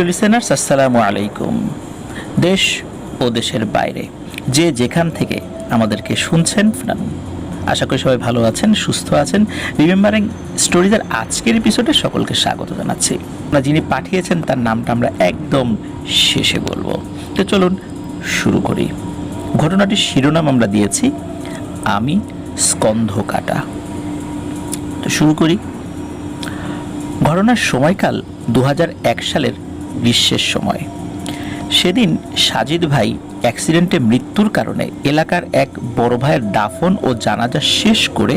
Listeners, আসসালামু আলাইকুম। দেশ ও দেশের বাইরে যে যেখান থেকে আমাদেরকে শুনছেন, আশা করি সবাই ভালো আছেন, সুস্থ আছেন। রিমেম্বারিং স্টোরিজের আজকের এপিসোডে সকলকে স্বাগত জানাচ্ছি। যিনি পাঠিয়েছেন তার নামটা আমরা একদম শেষে বলবো। তো চলুন শুরু করি। ঘটনাটির শিরোনাম আমরা দিয়েছি আমি স্কন্ধ কাটা। তো শুরু করি। ঘটনার সময়কাল 2001 সালের গ্রীষ্মের সময়। সেদিন সাজিদ ভাই অ্যাক্সিডেন্টে মৃত্যুর কারণে এলাকার এক বড় ভাইয়ের দাফন ও জানাজা শেষ করে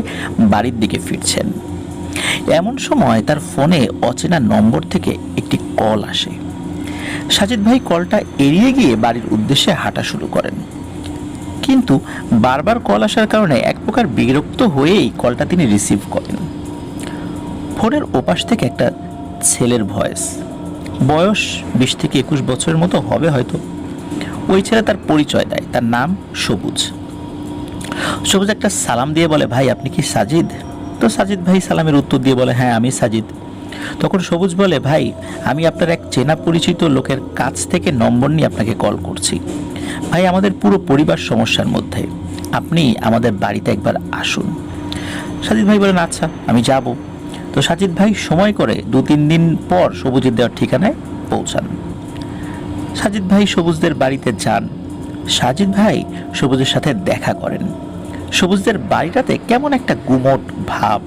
বাড়ির দিকে ফিরছেন। এমন সময় তার ফোনে অচেনা নম্বর থেকে একটি কল আসে। সাজিদ ভাই কলটা এড়িয়ে গিয়ে বাড়ির উদ্দেশ্যে হাঁটা শুরু করেন, কিন্তু বারবার কল আসার কারণে এক প্রকার বিরক্ত হয়েই কলটা তিনি রিসিভ করেন। ফোনের ওপাশ থেকে একটা ছেলের ভয়েস, বয়স 20 থেকে 21 বছরের মতো হবে হয়তো। ওই ছেলে তার পরিচয় দেয়, তার নাম সবুজ। সবুজ একটা সালাম দিয়ে বলে, ভাই আপনি কি সাজিদ? তো সাজিদ ভাই সালামের উত্তর দিয়ে বলে, হ্যাঁ আমি সাজিদ। তখন সবুজ বলে, ভাই আমি আপনার এক চেনা পরিচিত লোকের কাছ থেকে নম্বর নিয়ে আপনাকে কল করছি। ভাই আমাদের পুরো পরিবার সমস্যার মধ্যে, আপনি আমাদের বাড়িতে একবার আসুন। সাজিদ ভাই বলেন, আচ্ছা আমি যাব। তো সাজিদ ভাই সময় করে 2-3 দিন পর সবুজের দেওয়ার ঠিকানায় পৌঁছান। সাজিদ ভাই সবুজদের বাড়িতে যান। সাজিদ ভাই সবুজের সাথে দেখা করেন। সবুজদের বাড়িটাতে কেমন একটা গুমট ভাব,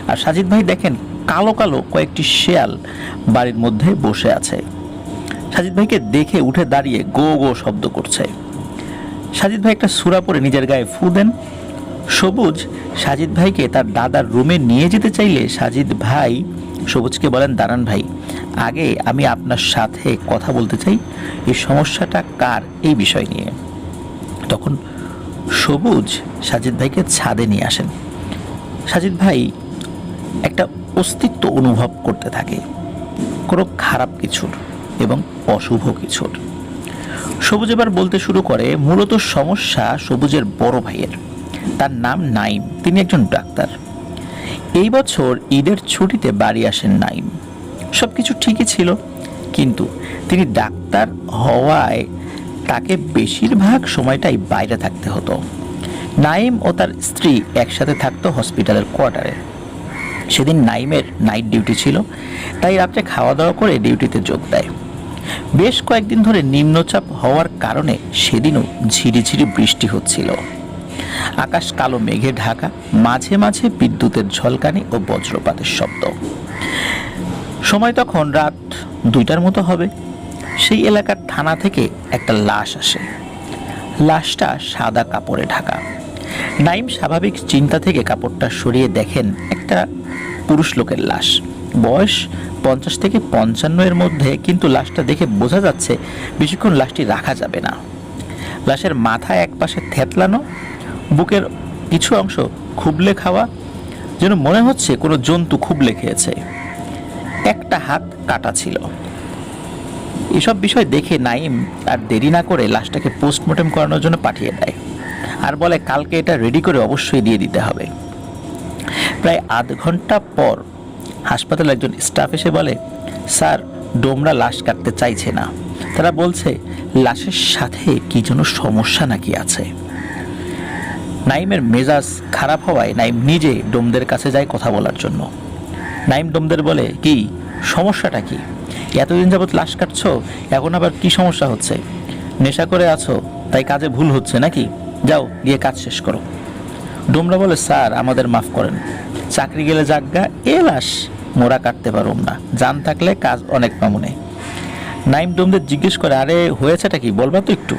আর সাজিদ ভাই দেখেন কালো কালো কয়েকটি শেয়াল বাড়ির মধ্যে বসে আছে। সাজিদ ভাইকে দেখে উঠে দাঁড়িয়ে গো গো শব্দ করছে। সাজিদ ভাই একটা সূরা পরে নিজের গায়ে ফু দেন। সবুজ সাজিদ ভাইকে তার দাদার রুমে নিয়ে যেতে চাইলে সাজিদ ভাই সবুজকে বলেন, দাঁড়ান ভাই, আগে আমি আপনার সাথে কথা বলতে চাই, এই সমস্যাটা কার, এই বিষয় নিয়ে। তখন সবুজ সাজিদ ভাইকে ছাদে নিয়ে আসেন। সাজিদ ভাই একটা অস্তিত্ব অনুভব করতে থাকে, কোনো খারাপ কিছুর এবং অশুভ কিছুর। সবুজ এবার বলতে শুরু করে, মূলত সমস্যা সবুজের বড় ভাইয়ের, তার নাম নাইম, তিনি একজন ডাক্তার। এই বছর ঈদের ছুটিতে বাড়ি আসেন নাইম। সবকিছু ঠিকই ছিল, কিন্তু তিনি ডাক্তার হওয়ায় তাকে বেশিরভাগ সময়টাই বাইরে থাকতে হতো। নাইম ও তার স্ত্রী একসাথে থাকতো হসপিটালের কোয়ার্টারে। সেদিন নাইমের নাইট ডিউটি ছিল, তাই রাত্রে খাওয়া দাওয়া করে ডিউটিতে যোগ দেয়। বেশ কয়েকদিন ধরে নিম্নচাপ হওয়ার কারণে সেদিনও ঝিরিঝিরি বৃষ্টি হচ্ছিল। আকাশ কালো মেঘে ঢাকা, মাঝে মাঝে বিদ্যুতের ঝলকানি ও বজ্রপাতের শব্দ। সময় তখন রাত 2টার মতো হবে। সেই এলাকার থানা থেকে একটা লাশ আসে। লাশটা সাদা কাপড়ে ঢাকা। নাইম স্বাভাবিক চিন্তা থেকে কাপড়টা সরিয়ে দেখেন একটা পুরুষ লোকের লাশ, বয়স 50 থেকে 55 এর মধ্যে, কিন্তু লাশটা দেখে বোঝা যাচ্ছে বেশিক্ষণ লাশটি রাখা যাবে না। লাশের মাথা এক পাশে থেতলানো, বুকের কিছু অংশ খুবলে খাওয়া, যেন মনে হচ্ছে কোনো জন্তু খুবলে খেয়েছে। একটা হাত কাটা ছিল। এসব বিষয় দেখে নাইম আর দেরি না করে লাশটাকে পোস্টমর্টেম করানোর জন্য পাঠিয়ে দেয়, আর বলে কালকে এটা রেডি করে অবশ্যই দিয়ে দিতে হবে। প্রায় আধ ঘন্টা পর হাসপাতালে একজন স্টাফ এসে বলে, স্যার ডোমরা লাশ কাটতে চাইছে না, তারা বলছে লাশের সাথে কি যেন সমস্যা নাকি আছে। নাইমের মেজাজ খারাপ হওয়ায় নাইম নিজে ডোমদের কাছে যায় কথা বলার জন্য। নাইম ডোমদের বলে, কি সমস্যাটা কি? এতদিন যাবৎ লাশ কাটছো, এখন আবার কি সমস্যা হচ্ছে? নেশা করে আছো তাই কাজে ভুল হচ্ছে নাকি? যাও গিয়ে কাজ শেষ করো। ডোমরা বলে, স্যার আমাদের মাফ করেন, চাকরি গেলে জাগা, এ লাশ মোরা কাটতে পারুম না, জান থাকলে কাজ অনেক মামুনে। নাইম ডোমদের জিজ্ঞেস করে, আরে হয়েছেটা কি বলবা তো একটু।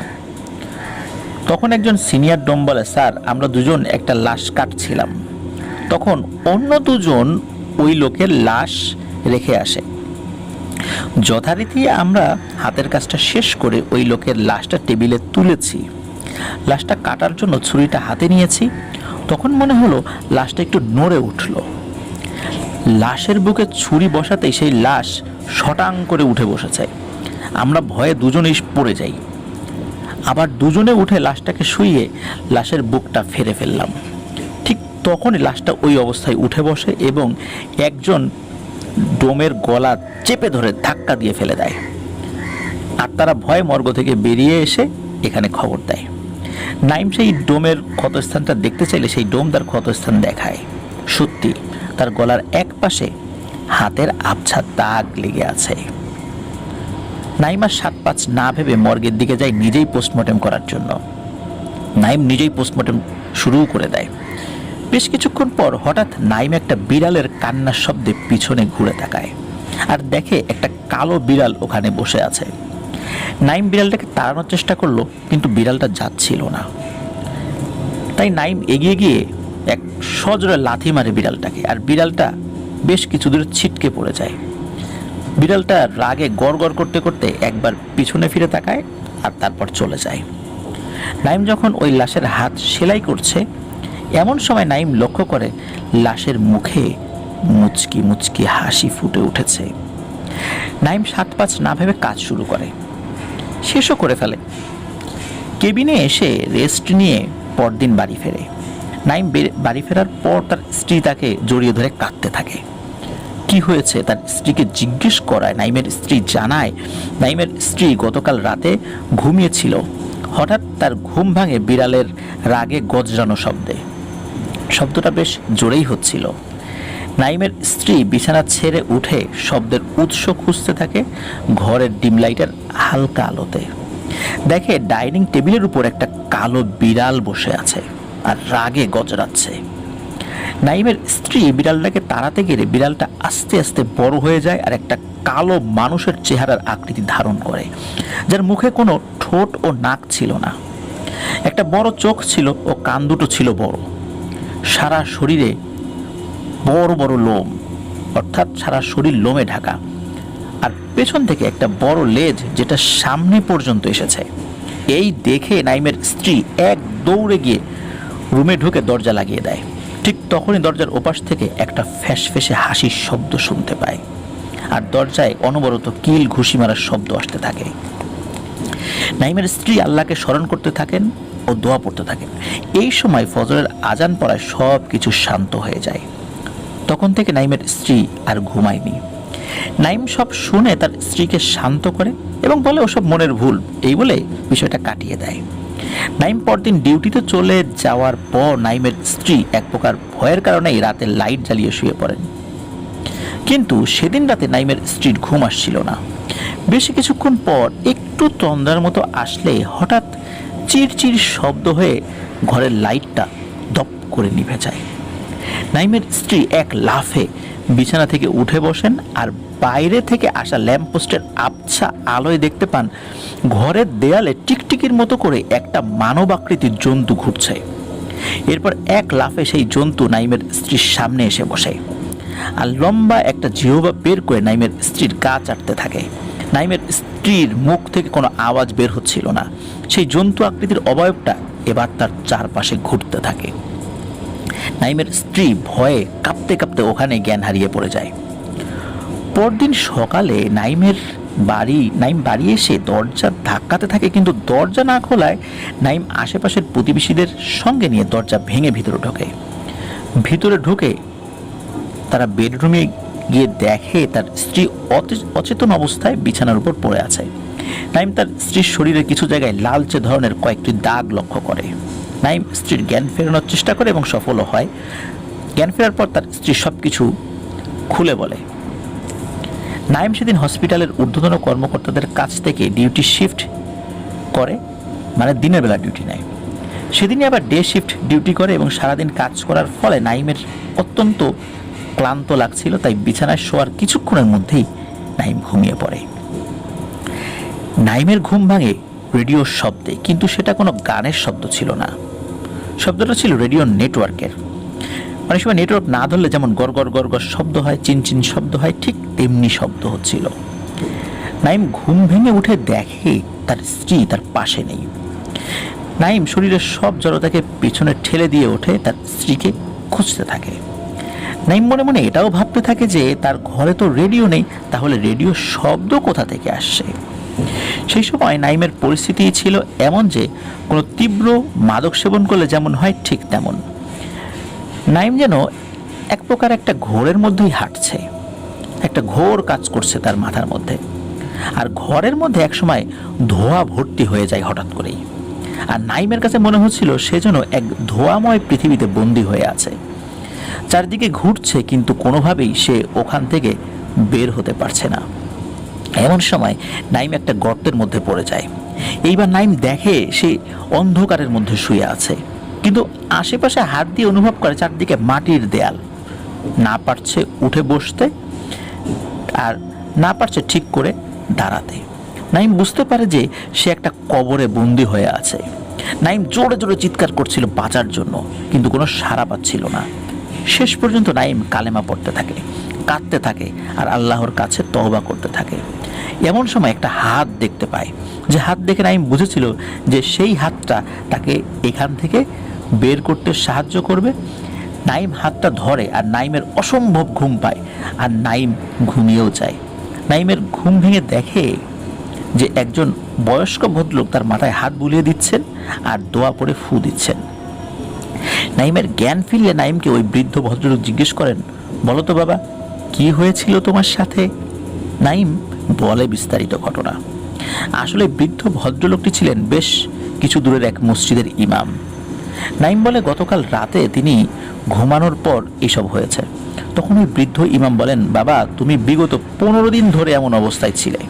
তখন একজন সিনিয়র ডোম বলে, স্যার আমরা দুজন একটা লাশ কাটছিলাম, তখন অন্য দুজন ওই লোকের লাশ রেখে আসে। যথারীতি আমরা হাতের কাজটা শেষ করে ওই লোকের লাশটা টেবিলে তুলেছি। লাশটা কাটার জন্য ছুরিটা হাতে নিয়েছি, তখন মনে হলো লাশটা একটু নড়ে উঠল। লাশের বুকে ছুরি বসাতেই সেই লাশ শটাং করে উঠে বসেছে। আমরা ভয়ে দুজনেই পড়ে যাই। আবার দুজনে উঠে লাশটাকে শুইয়ে লাশের বুকটা ফেরে ফেললাম। ঠিক তখনই লাশটা ওই অবস্থায় উঠে বসে এবং একজন ডোমের গলা চেপে ধরে ধাক্কা দিয়ে ফেলে দেয়। আর তারা ভয়ে মর্গ থেকে বেরিয়ে এসে এখানে খবর দেয়। নাইম সেই ডোমের ক্ষতস্থানটা দেখতে চাইলে সেই ডোম তার ক্ষতস্থান দেখায়। সত্যি তার গলার এক পাশে হাতের আবছা দাগ লেগে আছে। নাইম আর 7-5 না ভেবে মর্গের দিকে যায় নিজেই পোস্টমর্টেম করার জন্য। নাইম নিজেই পোস্টমর্টেম শুরু করে দেয়। বেশ কিছুক্ষণ পর হঠাৎ নাইম একটা বিড়ালের কান্নার শব্দে পিছনে ঘুরে তাকায় আর দেখে একটা কালো বিড়াল ওখানে বসে আছে। নাইম বিড়ালটাকে তাড়ানোর চেষ্টা করলো, কিন্তু বিড়ালটা যাচ্ছিল না। তাই নাইম এগিয়ে গিয়ে এক সজোরে লাথি মারে বিড়ালটাকে, আর বিড়ালটা বেশ কিছু দূরে ছিটকে পড়ে যায়। বিড়ালটা রাগে গড় গড় করতে করতে একবার পিছনে ফিরে তাকায় আর তারপর চলে যায়। নাইম যখন ওই লাশের হাত সেলাই করছে, এমন সময় নাইম লক্ষ্য করে লাশের মুখে মুচকি মুচকি হাসি ফুটে উঠেছে। নাইম 7-5 না ভেবে কাজ শুরু করে, শেষও করে ফেলে। কেবিনে এসে রেস্ট নিয়ে পরদিন বাড়ি ফেরে। নাইম বাড়ি ফেরার পর তার স্ত্রী তাকে জড়িয়ে ধরে কাঁদতে থাকে। কি হয়েছে তার স্ত্রীকে জিজ্ঞেস করায় নাইমের স্ত্রী জানায়, নাইমের স্ত্রী গতকাল রাতে ঘুমিয়েছিল। হঠাৎ তার ঘুম ভাঙে বিড়ালের রাগে গজরানো শব্দে। শব্দটা বেশ জোরেই হচ্ছিল। নাইমের স্ত্রী বিছানা ছেড়ে উঠে শব্দের উৎস খুঁজতে থাকে ঘরের ডিম লাইটের হালকা আলোতে। দেখে ডাইনিং টেবিলের উপর একটা কালো বিড়াল বসে আছে আর রাগে গজরাচ্ছে। নাইমের স্ত্রী বিড়ালটাকে তাড়াতে গেলে বিড়ালটা আস্তে আস্তে বড় হয়ে যায় আর একটা কালো মানুষের চেহারার আকৃতি ধারণ করে, যার মুখে কোনো ঠোঁট ও নাক ছিল না। একটা বড় চোখ ছিল ও কান দুটো ছিল বড়। সারা শরীরে বড় বড় লোম, অর্থাৎ সারা শরীর লোমে ঢাকা, আর পেছন থেকে একটা বড় লেজ যেটা সামনে পর্যন্ত এসেছে। এই দেখে নাইমের স্ত্রী এক দৌড়ে গিয়ে রুমে ঢুকে দরজা লাগিয়ে দেয়। ঠিক তখনই দরজার ওপাশ থেকে একটা ফ্যাঁসফেঁসে হাসির শব্দ শুনতে পায়, আর দরজায় অনবরত কিল ঘুষি মারার শব্দ আসতে থাকে। নাইমের স্ত্রী আল্লাহকে স্মরণ করতে থাকেন ও দোয়া পড়তে থাকেন। এই সময় ফজরের আজান পড়ায় সব কিছু শান্ত হয়ে যায়। তখন থেকে নাইমের স্ত্রী আর ঘুমায়নি। নাইম সব শুনে তার স্ত্রীকে শান্ত করে এবং বলে ওসব মনের ভুল, এই বলে বিষয়টা কাটিয়ে দেয়। নাইম পরদিন ডিউটিতে চলে যাওয়ার পর নাইমের স্ত্রী এক প্রকার ভয়ের কারণেই রাতে লাইট জ্বালিয়ে শুয়ে পড়েন। কিন্তু সেদিন রাতে নাইমের স্ত্রীর ঘুম আসছিল না। বেশি কিছুক্ষণ পর একটু তন্দ্রার মতো আসলে হঠাৎ চিরচির শব্দ হয়ে ঘরের লাইটটা দপ করে নিভে যায়। নাইমের স্ত্রী এক লাফে বিছানা থেকে উঠে বসেন আর বাইরে থেকে আসা ল্যাম্পপোস্টের আবছা আলোয় দেখতে পান ঘরের দেয়ালে টিকটিকির মতো করে একটা মানব আকৃতির জন্তু ঘুরছে। এরপর এক লাফে সেই জন্তু নাইমের স্ত্রীর সামনে এসে বসে আর লম্বা একটা জিহ্বা বের করে নাইমের স্ত্রীর গা চাটতে থাকে। নাইমের স্ত্রীর মুখ থেকে কোনো আওয়াজ বের হচ্ছিল না। সেই জন্তু আকৃতির অবয়বটা এবার তার চারপাশে ঘুরতে থাকে। নাইমের স্ত্রী ভয়ে কাঁপতে কাঁপতে ওখানে জ্ঞান হারিয়ে পড়ে যায়। পরদিন সকালে নাইম বাড়ি এসে দরজা ধাক্কাতে থাকে, কিন্তু দরজা না খোলায় নাইম আশেপাশের প্রতিবেশীদের সঙ্গে নিয়ে দরজা ভেঙে ভিতরে ঢুকে তারা বেডরুমে গিয়ে দেখে তার স্ত্রী অচেতন অবস্থায় বিছানার উপর পড়ে আছে। নাইম তার স্ত্রীর শরীরে কিছু জায়গায় লালচে ধরনের কয়েকটি দাগ লক্ষ্য করে। নাইম স্ত্রীর জ্ঞান ফেরানোর চেষ্টা করে এবং সফলও হয়। জ্ঞান ফেরার পর তার স্ত্রী সবকিছু খুলে বলে। নাইম সেদিন হসপিটালের ঊর্ধ্বতন কর্মকর্তাদের কাছ থেকে ডিউটি শিফট করে, মানে দিনের বেলা ডিউটি নেয়। সেদিনই আবার ডে শিফট ডিউটি করে এবং সারাদিন কাজ করার ফলে নাইমের অত্যন্ত ক্লান্ত লাগছিল। তাই বিছানায় শোয়ার কিছুক্ষণের মধ্যেই নাইম ঘুমিয়ে পড়ে। নাইমের ঘুম ভাঙে রেডিওর শব্দে, কিন্তু সেটা কোনো গানের শব্দ ছিল না। শব্দটা ছিল রেডিও নেটওয়ার্কের। অনেক সময় নেটওয়ার্ক না ধরলে যেমন গড় গড় গড় গড় শব্দ হয়, চিনচিন শব্দ হয়, ঠিক তেমনি শব্দ হচ্ছিল। নাইম ঘুম ভেঙে উঠে দেখে তার স্ত্রী তার পাশে নেই। নাইম শরীরের সব জড়তাকে পেছনে ঠেলে দিয়ে ওঠে তার স্ত্রীকে খুঁজতে থাকে। নাইম মনে মনে এটাও ভাবতে থাকে যে তার ঘরে তো রেডিও নেই, তাহলে রেডিও শব্দ কোথা থেকে আসছে। সেই সময় নাইমের পরিস্থিতি ছিল এমন যে কোনো তীব্র মাদক সেবন করলে যেমন হয় ঠিক তেমন। নাইম যেন এক প্রকার একটা ঘোরের মধ্যেই হাঁটছে। একটা ঘোর কাজ করছে তার মাথার মধ্যে। আর ঘরের মধ্যে একসময় ধোঁয়া ভর্তি হয়ে যায় হঠাৎ করেই। আর নাইমের কাছে মনে হচ্ছিল সে যেন এক ধোঁয়াময় পৃথিবীতে বন্দী হয়ে আছে, চারদিকে ঘুরছে কিন্তু কোনোভাবেই সে ওখান থেকে বের হতে পারছে না। এমন সময় নাইম একটা গর্তের মধ্যে পড়ে যায়। এইবার নাইম দেখে সে অন্ধকারের মধ্যে শুয়ে আছে, কিন্তু আশেপাশে হাত দিয়ে অনুভব করে চারদিকে মাটির দেয়াল। না পারছে উঠে বসতে, আর না পারছে ঠিক করে দাঁড়াতে। নাইম বুঝতে পারে যে সে একটা কবরে বন্দী হয়ে আছে। নাইম জোরে জোরে চিৎকার করছিল বাঁচার জন্য, কিন্তু কোনো সাড়া পাচ্ছিল না। শেষ পর্যন্ত নাইম কালেমা পড়তে থাকে, কাঁদতে থাকে আর আল্লাহর কাছে তওবা করতে থাকে। এমন সময় একটা হাত দেখতে পায়, যে হাত দেখে নাইম বুঝেছিল যে সেই হাতটা তাকে এখান থেকে বের করতে সাহায্য করবে। নাইম হাতটা ধরে আর নাইমের অসম্ভব ঘুম পায়, আর নাইম ঘুমিয়েও যায়। নাইমের ঘুম ভেঙে দেখে যে একজন বয়স্ক ভদ্রলোক তার মাথায় হাত বুলিয়ে দিচ্ছেন আর দোয়া পড়ে ফু দিচ্ছেন। নাইমের জ্ঞান ফিরলে নাইমকে ওই বৃদ্ধ ভদ্রলোক জিজ্ঞেস করেন, বলো তো বাবা, কি হয়েছিল তোমার সাথে? নাইম বলে বিস্তারিত ঘটনা। আসলে বৃদ্ধ ভদ্রলোকটি ছিলেন বেশ কিছু দূরের এক মসজিদের ইমাম। নাইম বলে গতকাল রাতে তিনি ঘুমানোর পর এসব হয়েছে। তখন ওই বৃদ্ধ ইমাম বলেন, বাবা, তুমি বিগত 15 দিন ধরে এমন অবস্থায় ছিলে।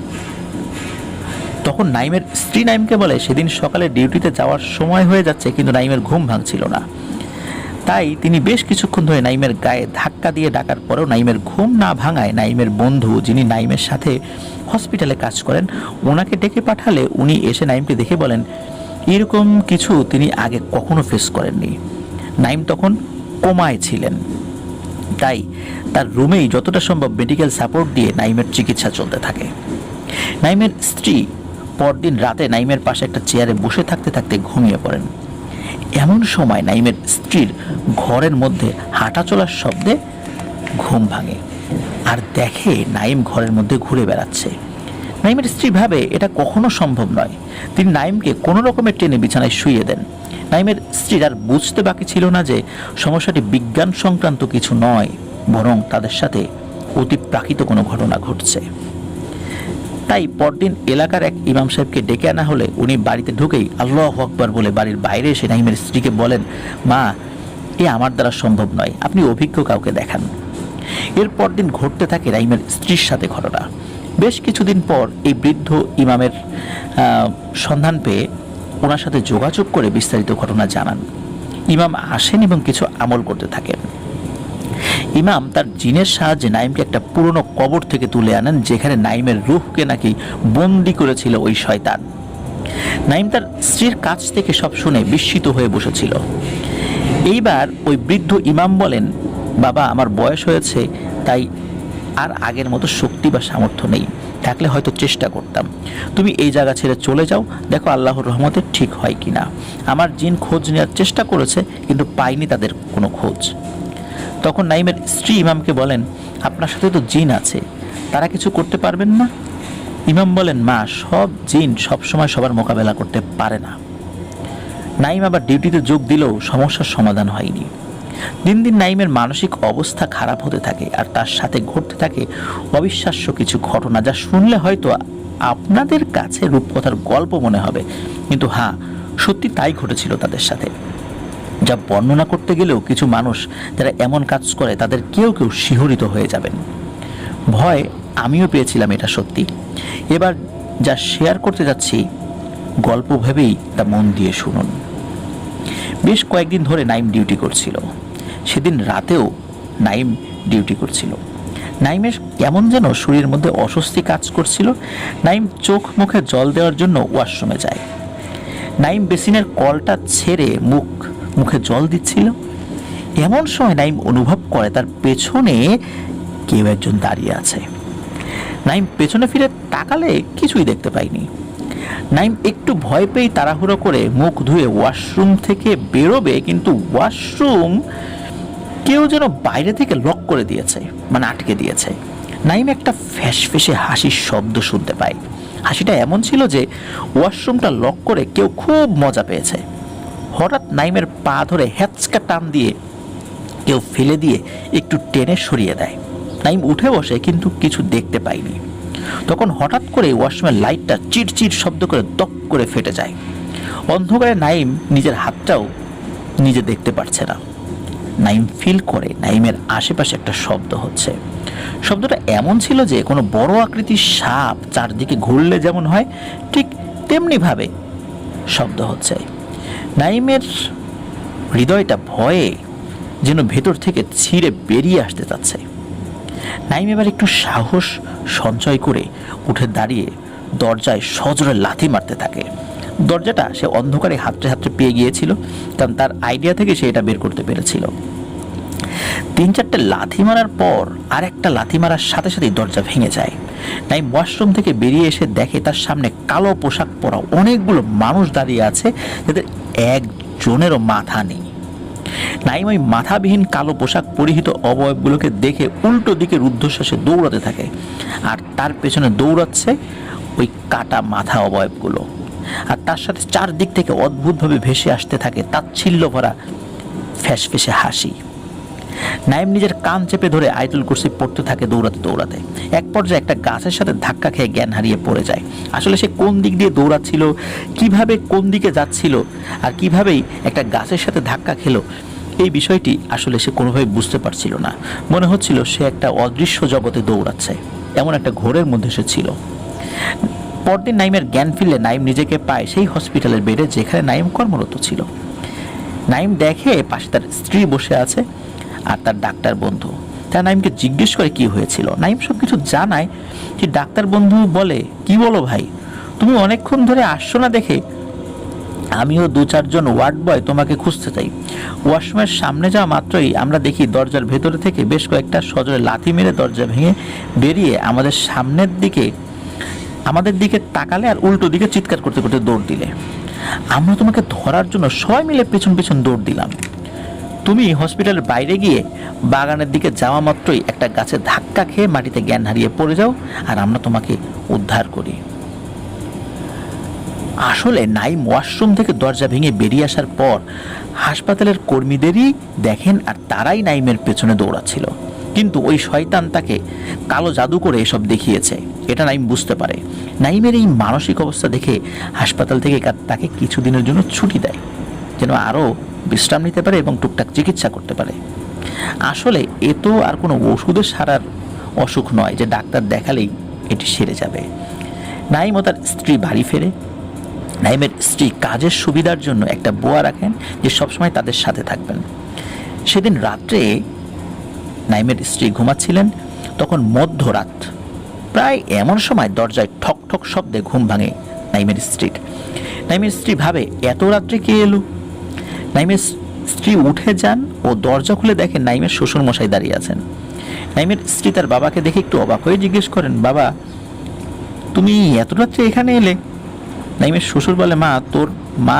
তখন নাইমের স্ত্রী নাইমকে বলে, সেদিন সকালে ডিউটিতে যাওয়ার সময় হয়ে যাচ্ছে, কিন্তু নাইমের ঘুম ভাঙছিল না। তাই তিনি বেশ কিছুক্ষণ ধরে নাইমের গায়ে ধাক্কা দিয়ে ডাকার পরেও নাইমের ঘুম না ভাঙায় নাইমের বন্ধু, যিনি নাইমের সাথে হসপিটালে কাজ করেন, ওনাকে ডেকে পাঠালে উনি এসে নাইমকে দেখে বলেন এরকম কিছু তিনি আগে কখনো ফেস করেননি। নাইম তখন কোমায় ছিলেন, তাই তার রুমেই যতটা সম্ভব মেডিকেল সাপোর্ট দিয়ে নাইমের চিকিৎসা চলতে থাকে। নাইমের স্ত্রী পরদিন রাতে নাইমের পাশে একটা চেয়ারে বসে থাকতে থাকতে ঘুমিয়ে পড়েন। এমন সময় নাইমের স্ত্রীর ঘরের মধ্যে হাঁটা চলার শব্দে ঘুম ভাঙে, আর দেখে নাইম ঘরের মধ্যে ঘুরে বেড়াচ্ছে। নাইমের স্ত্রী ভাবে এটা কখনো সম্ভব নয়। তিনি নাইমকে কোনো রকমের টেনে বিছানায় শুইয়ে দেন। নাইমের স্ত্রীর আর বুঝতে বাকি ছিল না যে সমস্যাটি বিজ্ঞান সংক্রান্ত কিছু নয়, বরং তাদের সাথে অতিপ্রাকৃত কোনো ঘটনা ঘটছে। তাই পরদিন এলাকার এক ইমাম সাহেবকে ডেকে আনা হলে উনি বাড়িতে ঢুকেই আল্লাহু আকবার বলে বাড়ির বাইরে এসে নাইমের স্ত্রীকে বলেন, মা, এ আমার দ্বারা সম্ভব নয়, আপনি অভিজ্ঞ কাউকে দেখান। এর পরদিন ঘটতে থাকে নাইমের স্ত্রীর সাথে ঘটনা। বেশ কিছুদিন পর এই বৃদ্ধ ইমামের সন্ধান পেয়ে ওনার সাথে যোগাযোগ করে বিস্তারিত ঘটনা জানান। ইমাম আসেন এবং কিছু আমল করতে থাকেন। ইমাম তার জিনের সাহায্যে নাইমকে একটা পুরনো কবর থেকে তুলে আনেন, যেখানে নাইমের রূহকে নাকি বন্দি করেছিল ওই শয়তান। নাইম তার স্ত্রীর কাছ থেকে সব শুনে বিস্মিত হয়ে বসেছিল। এইবার ওই বৃদ্ধ ইমাম বলেন, বাবা, আমার বয়স হয়েছে, তাই আর আগের মতো শক্তি বা সামর্থ্য নেই, থাকলে হয়তো চেষ্টা করতাম। তুমি এই জায়গা ছেড়ে চলে যাও, দেখো আল্লাহর রহমতে ঠিক হয় কিনা। আমার জিন খোঁজ নেওয়ার চেষ্টা করেছে, কিন্তু পাইনি তাদের কোনো খোঁজ। তখন নাইমের স্ত্রী ইমামকে বলেন, আপনার সাথে তো জিন আছে, তারা কিছু করতে পারবেন না? ইমাম বলেন, মা, সব জিন সবসময় সবার মোকাবেলা করতে পারে না। নাইম আবার ডিউটিতে যোগ দিলেও সমস্যার সমাধান হয়নি। দিন দিন নাইমের মানসিক অবস্থা খারাপ হতে থাকে, আর তার সাথে ঘটতে থাকে অবিশ্বাস্য কিছু ঘটনা, যা শুনলে হয়তো আপনাদের কাছে রূপকথার গল্প মনে হবে, কিন্তু হ্যাঁ, সত্যি তাই ঘটেছিল তাদের সাথে। যা বর্ণনা করতে গেলেও কিছু মানুষ যারা এমন কাজ করে তাদের কেউ কেউ শিহরিত হয়ে যাবেন। ভয় আমিও পেয়েছিলাম, এটা সত্যি। এবার যা শেয়ার করতে যাচ্ছি গল্প ভেবেই তা মন দিয়ে শুনুন। বেশ কয়েকদিন ধরে নাইম ডিউটি করছিল। সেদিন রাতেও নাইম ডিউটি করছিল। নাইমের কেমন যেন শরীরের মধ্যে অস্বস্তি কাজ করছিল। নাইম চোখ মুখে জল দেওয়ার জন্য ওয়াশরুমে যায়। নাইম বেসিনের কলটা ছেড়ে মুখে জল দিচ্ছিল। এমন সময় নাইম অনুভব করে তার পেছনে কেউ একজন দাঁড়িয়ে আছে। নাইম পেছনে ফিরে তাকালে কিছুই দেখতে পায়নি। নাইম একটু ভয় পেয়ে তাড়াহুড়ো করে মুখ ধুয়ে ওয়াশরুম থেকে বেরোবে, কিন্তু ওয়াশরুম কেউ যেন বাইরে থেকে লক করে দিয়েছে, মানে আটকে দিয়েছে। নাইম একটা ফ্যাসফেসে হাসির শব্দ শুনতে পায়। হাসিটা এমন ছিল যে ওয়াশরুমটা লক করে কেউ খুব মজা পেয়েছে। হঠাৎ নাইমের পা ধরে হ্যাচকা টান দিয়ে কেউ ফেলে দিয়ে একটু টেনে সরিয়ে দেয়। নাইম উঠে বসে, কিন্তু কিছু দেখতে পায়নি। তখন হঠাৎ করে ওয়াশরুমের লাইটটা চিটচিট শব্দ করে দপ করে ফেটে যায়। অন্ধকারে নাইম নিজের হাতটাও নিজে দেখতে পারছে না। নাইম ফিল করে নাইমের আশেপাশে একটা শব্দ হচ্ছে। শব্দটা এমন ছিল যে কোনো বড় আকৃতির সাপ চারদিকে ঘুরলে যেমন হয় ঠিক তেমনিভাবে শব্দ হচ্ছে। নাইমের হৃদয়টা ভয়ে যেন ভেতর থেকে ছিঁড়ে বেরিয়ে আসতে চাচ্ছে। নাইম এবার একটু সাহস সঞ্চয় করে উঠে দাঁড়িয়ে দরজায় সজোরে লাথি মারতে থাকে। দরজাটা সে অন্ধকারে হাতড়ে হাতড়ে পেয়ে গিয়েছিল, কারণ তার আইডিয়া থেকে সে এটা বের করতে পেরেছিল। 3-4টে লাথি মারার পর আর একটা লাথি মারার সাথে সাথেই দরজা ভেঙে যায়। নাইম ওয়াশরুম থেকে বেরিয়ে এসে দেখে তার সামনে কালো পোশাক পরা অনেকগুলো মানুষ দাঁড়িয়ে আছে, যাদের একজনেরও মাথা নেই। নাইম ওই মাথাবিহীন কালো পোশাক পরিহিত অবয়বগুলোকে দেখে উল্টো দিকে রুদ্ধশ্বাসে দৌড়াতে থাকে, আর তার পেছনে দৌড়াচ্ছে ওই কাটা মাথা অবয়বগুলো। আর তার সাথে চারদিক থেকে অদ্ভুতভাবে ভেসে আসতে থাকে তাচ্ছিল্য ভরা ফ্যাসফেসে হাসি। নাইম নিজের কান চেপে ধরে আয়াতুল কুরসি পড়তে থাকে দৌড়াতে দৌড়াতে। এক পর্যায়ে একটা গাছের সাথে ধাক্কা খেয়ে জ্ঞান হারিয়ে পড়ে যায়। আসলে সে কোন দিক দিয়ে দৌড়াচ্ছিল, কিভাবে কোন দিকে যাচ্ছিল, আর কিভাবেই একটা গাছের সাথে ধাক্কা খেলো, এই বিষয়টি আসলে সে কোনোভাবে বুঝতে পারছিল না। মনে হচ্ছিল সে একটা অদৃশ্য জগতে দৌড়াচ্ছে, এমন একটা ঘোরের মধ্যে সে ছিল। পরদিন নাইমের জ্ঞান ফিরলে নাইম নিজেকে পায় সেই হসপিটালের বেডে যেখানে নাইম কর্মরত ছিল। নাইম দেখে পাশে তার স্ত্রী বসে আছে আর তার ডাক্তার বন্ধু। তারা নাইমকে জিজ্ঞেস করে কি হয়েছিল। নাইম সব কিছু জানায়। যে ডাক্তার বন্ধু বলে, কি বলো ভাই, তুমি অনেকক্ষণ ধরে আসছো না দেখে আমিও 2-4 জন ওয়ার্ড বয় তোমাকে খুঁজতে চাই। ওয়াশরুমের সামনে যাওয়া মাত্রই আমরা দেখি দরজার ভেতরে থেকে বেশ কয়েকটা সজোরে লাথি মেরে দরজা ভেঙে বেরিয়ে আমাদের দিকে তাকালে আর উল্টো দিকে চিৎকার করতে করতে দৌড় দিলে। আমরা তোমাকে ধরার জন্য সবাই মিলে পেছন পেছন দৌড় দিলাম। তুমি হসপিটালের বাইরে গিয়ে বাগানের দিকে যাওয়া মাত্রই একটা গাছে ধাক্কা খেয়ে মাটিতে জ্ঞান হারিয়ে পড়ে যাও, আর আমরা তোমাকে উদ্ধার করি। আসলে নাইম ওয়াশরুম থেকে দরজা ভেঙে বেরিয়ে আসার পর হাসপাতালের কর্মীদেরই দেখেন, আর তারাই নাইমের পেছনে দৌড়াচ্ছিল। কিন্তু ওই শয়তান তাকে কালো জাদু করে এসব দেখিয়েছে, এটা নাইম বুঝতে পারে। নাইমের এই মানসিক অবস্থা দেখে হাসপাতাল থেকে তাকে কিছুদিনের জন্য ছুটি দেয়, যেন আরও বিশ্রাম নিতে পারে এবং টুকটাক চিকিৎসা করতে পারে। আসলে এ তো আর কোনো ওষুধে সারার অসুখ নয় যে ডাক্তার দেখালেই এটি সেরে যাবে। নাইম ও তার স্ত্রী বাড়ি ফেরে। নাইমের স্ত্রী কাজের সুবিধার জন্য একটা বুয়া রাখেন যে সবসময় তাদের সাথে থাকবেন। সেদিন রাত্রে নাইমের স্ত্রী ঘুমাচ্ছিলেন, তখন মধ্যরাত প্রায় এমন সময় দরজায় ঠক ঠক শব্দে ঘুম ভাঙে নাইমের স্ত্রীর। নাইমের স্ত্রী ভাবে এত রাত্রে কে এলো। নাইমের স্ত্রী উঠে যান ও দরজা খুলে দেখেন নাইমের শ্বশুর মশাই দাঁড়িয়ে আছেন। নাইমের স্ত্রী তার বাবাকে দেখে একটু অবাক হয়ে জিজ্ঞেস করেন, বাবা তুমি এত রাত্রে এখানে এলে? নাইমের শ্বশুর বলে, মা তোর মা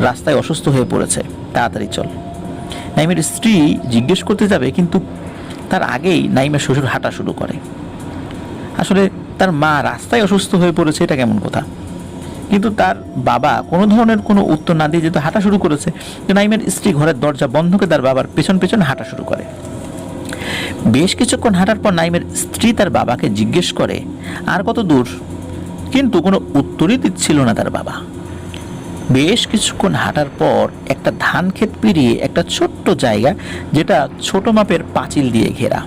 রাস্তায় অসুস্থ হয়ে পড়েছে, তাড়াতাড়ি চল। নাইমের স্ত্রী জিজ্ঞেস করতে যাবে, কিন্তু তার আগেই নাইমের শ্বশুর হাঁটা শুরু করে। আসলে তার মা রাস্তায় অসুস্থ হয়ে পড়েছে এটা কেমন কথা, কিন্তু তার বাবা কোনো ধরনের কোনো উত্তর না দিয়ে যেহেতু হাঁটা শুরু করেছে, নাইমের স্ত্রী ঘরের দরজা বন্ধ করে তার বাবার পেছন পেছন হাঁটা শুরু করে। বেশ কিছুক্ষণ হাঁটার পর নাইমের স্ত্রী তার বাবাকে জিজ্ঞেস করে আর কত দূর, কিন্তু কোনো উত্তরই দিচ্ছিল না তার বাবা। বেশ কিছুক্ষণ হাঁটার পর একটা ধান ক্ষেত পেরিয়ে একটা ছোট্ট জায়গা, যেটা ছোট মাপের পাঁচিল দিয়ে ঘেরা,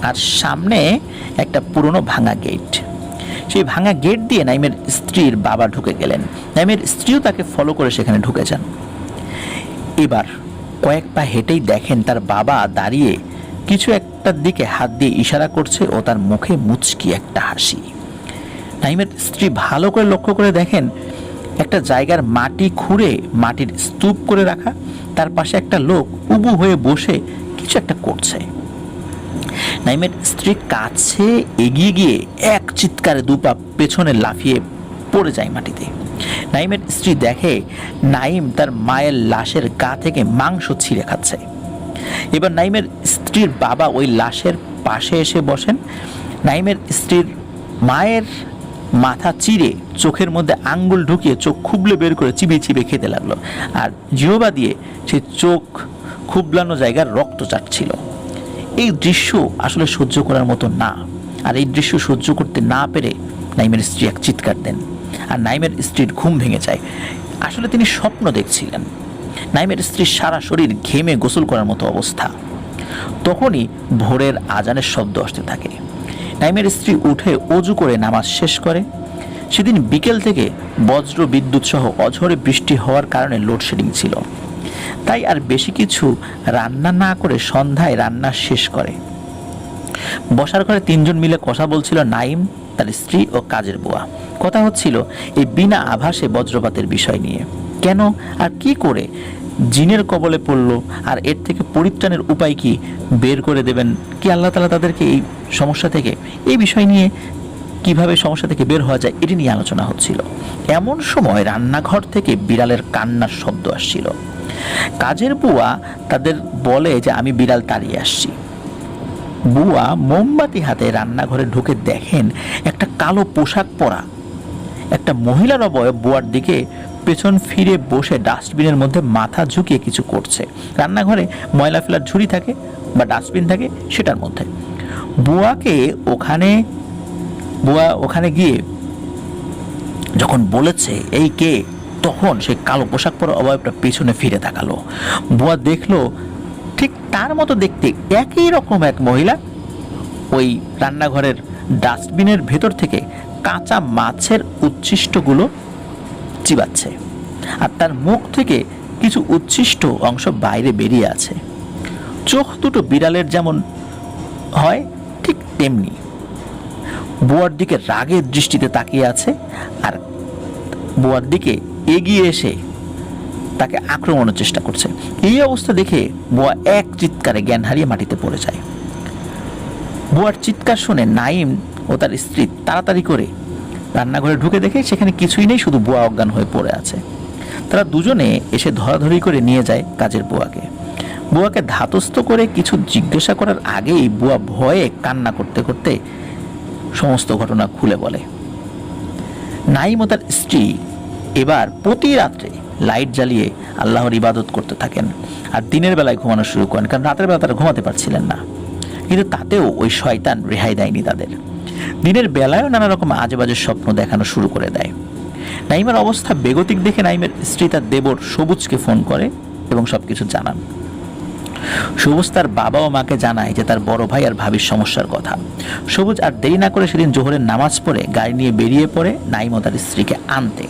আর সামনে একটা পুরনো ভাঙা গেট। সেই ভাঙা গেট দিয়ে নাইমের স্ত্রীর বাবা ঢুকে গেলেন। নাইমের স্ত্রীও তাকে ফলো করে সেখানে ঢুকে যান। এবার কয়েক পা হেঁটেই দেখেন তার বাবা দাঁড়িয়ে কিছু একটার দিকে হাত দিয়ে ইশারা করছে ও তার মুখে মুচকি একটা হাসি। নাইমের স্ত্রী ভালো করে লক্ষ্য করে দেখেন একটা জায়গার মাটি খুঁড়ে মাটির স্তূপ করে রাখা, তার পাশে একটা লোক উবু হয়ে বসে কিছু একটা করছে। নাইমের স্ত্রী কাছে এগিয়ে গিয়ে এক চিৎকারে দুপা পেছনে লাফিয়ে পড়ে যায় মাটিতে। নাইমের স্ত্রী দেখে নাইম তার মায়ের লাশের গা থেকে মাংস ছিঁড়ে খাচ্ছে। এবার নাইমের স্ত্রীর বাবা ওই লাশের পাশে এসে বসেন। নাইমের স্ত্রীর মায়ের মাথা চিরে চোখের মধ্যে আঙ্গুল ঢুকিয়ে চোখ খুবলে বের করে চিবিয়ে চিবিয়ে খেতে লাগলো, আর জিহ্বা দিয়ে সেই চোখ খুবলানো জায়গার রক্ত চাটছিল। এই দৃশ্য আসলে সহ্য করার মতো না। আর এই দৃশ্য সহ্য করতে না পেরে নাইমের স্ত্রী এক চিৎকার দেন, আর নাইমের স্ত্রীর ঘুম ভেঙে যায়। আসলে তিনি স্বপ্ন দেখছিলেন। নাইমের স্ত্রীর সারা শরীর ঘেমে গোসল করার মতো অবস্থা। তখনই ভোরের আজানের শব্দ আসতে থাকে। নাইমের স্ত্রী উঠে অজু করে নামাজ শেষ করে। সেদিন বিকেল থেকে বজ্র বিদ্যুৎ সহ অঝরে বৃষ্টি হওয়ার কারণে লোডশেডিং ছিল, তাই আর বেশি কিছু রান্না না করে সন্ধ্যায় রান্না শেষ করে। বসার ঘরে তিনজন মিলে কথা বলছিল, নাইম, তার স্ত্রী ও কাজের বুয়া। কথা হচ্ছিল এই বিনা আভাসে বজ্রপাতের বিষয় নিয়ে। কেন আর কি করে জিনের কবলে পড়ল, আর এর থেকে পরিত্রাণের উপায় কি বের করে দেবেন কি আল্লাহ তাআলা তাদেরকে এই সমস্যা থেকে, এই বিষয় নিয়ে কিভাবে সমস্যা থেকে বের হওয়া যায় এটি নিয়ে আলোচনা হচ্ছিল। এমন সময় রান্নাঘর থেকে বিড়ালের কান্নার শব্দ আসছিল। কাজের বুয়া তাদের বলে যে আমি বিড়াল তাড়িয়ে আসছি। বুয়া মোমবাতি হাতে রান্নাঘরে ঢুকে দেখেন একটা কালো পোশাক পরা একটা মহিলার অবয়ব বুয়ার দিকে পেছন ফিরে বসে ডাস্টবিনের মধ্যে মাথা ঝুঁকিয়ে কিছু করছে। রান্নাঘরে ময়লা ফেলার ঝুড়ি থাকে বা ডাস্টবিন থাকে, সেটার মধ্যে বুয়া ওখানে গিয়ে যখন বলেছে এই কে, তখন সেই কালো পোশাক পরা অবয়বটা পেছনে ফিরে তাকালো। বুয়া দেখলো ঠিক তার মতো দেখতে একই রকম এক মহিলা ওই রান্নাঘরের ডাস্টবিনের ভেতর থেকে কাঁচা মাছের উচ্ছিষ্টগুলো চিবাচ্ছে, আর তার মুখ থেকে কিছু উচ্ছিষ্ট অংশ বাইরে বেরিয়ে আছে। চোখ দুটো বিড়ালের যেমন হয় ঠিক তেমনি বুয়ার দিকে রাগের দৃষ্টিতে তাকিয়ে আছে, আর বুয়ার দিকে এগিয়ে এসে তাকে আক্রমণের চেষ্টা করছে। এই অবস্থা দেখে বুয়া এক চিৎকারে জ্ঞান হারিয়ে মাটিতে পড়ে যায়। বুয়ার চিৎকার শুনে নাইম ও তার স্ত্রী তাড়াতাড়ি করে রান্নাঘরে ঢুকে দেখে সেখানে কিছুই নেই, শুধু বুয়া অজ্ঞান হয়ে পড়ে আছে। তারা দুজনে এসে ধরাধরি করে নিয়ে যায় কাজের বুয়াকে। বুয়াকে ধাতস্থ করে কিছু জিজ্ঞাসা করার আগেই বুয়া ভয়ে কান্না করতে করতে সমস্ত ঘটনা খুলে বলে। নাইম ও তার স্ত্রী এবার প্রতি রাত্রে লাইট জ্বালিয়ে আল্লাহর ইবাদত করতে থাকেন, আর দিনের বেলায় ঘুমানো শুরু করেন, কারণ রাতের বেলা তারা ঘুমাতে পারছিলেন না। কিন্তু তাতেও ওই শয়তান রেহাই দেয়নি তাদের। দিনের বেলায়ও নানা রকম আজে বাজে স্বপ্ন দেখানো শুরু করে দেয়। নাইমের অবস্থা বেগতিক দেখে নাইমের স্ত্রী তার দেবর সবুজকে ফোন করে এবং সবকিছু জানান। সবুজ তার বাবা ও মাকে জানায় যে তার বড় ভাই আর ভাবির সমস্যার কথা। সবুজ আর দেরি না করে সেদিন জোহরের নামাজ পড়ে গাড়ি নিয়ে বেরিয়ে পড়ে নাইম ও তার স্ত্রীকে আনতে।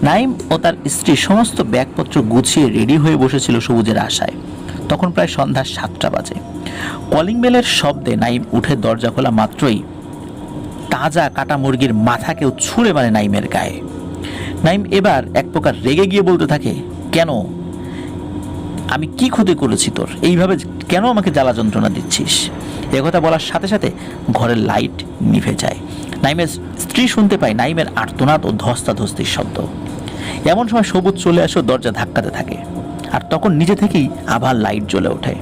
নাইম ও তার স্ত্রী সমস্ত ব্যাগপত্র গুছিয়ে রেডি হয়ে বসেছিল সবুজের আশায়। তখন প্রায় সন্ধ্যা 7টা বাজে। কলিং বেলের শব্দে নাইম উঠে দরজা খোলা মাত্রই তাজা কাটা মুরগির মাথা কেউ ছুঁড়ে মারে নাইমের গায়ে। নাইম এবার এক প্রকার রেগে গিয়ে বলতে থাকে, কেন, আমি কি ক্ষতি করেছি তোর, এইভাবে কেন আমাকে জ্বালা যন্ত্রণা দিচ্ছিস? একথা বলার সাথে সাথে ঘরের লাইট নিভে যায়। নাইমের স্ত্রী শুনতে পায় নাইমের আর্তনাদ ও ধস্তাধস্তির শব্দ। এমন সময় সবুজ চলে আসে, দরজা ধাক্কাতে থাকে, আর তখন নিজে থেকেই আবার লাইট জ্বলে ওঠে।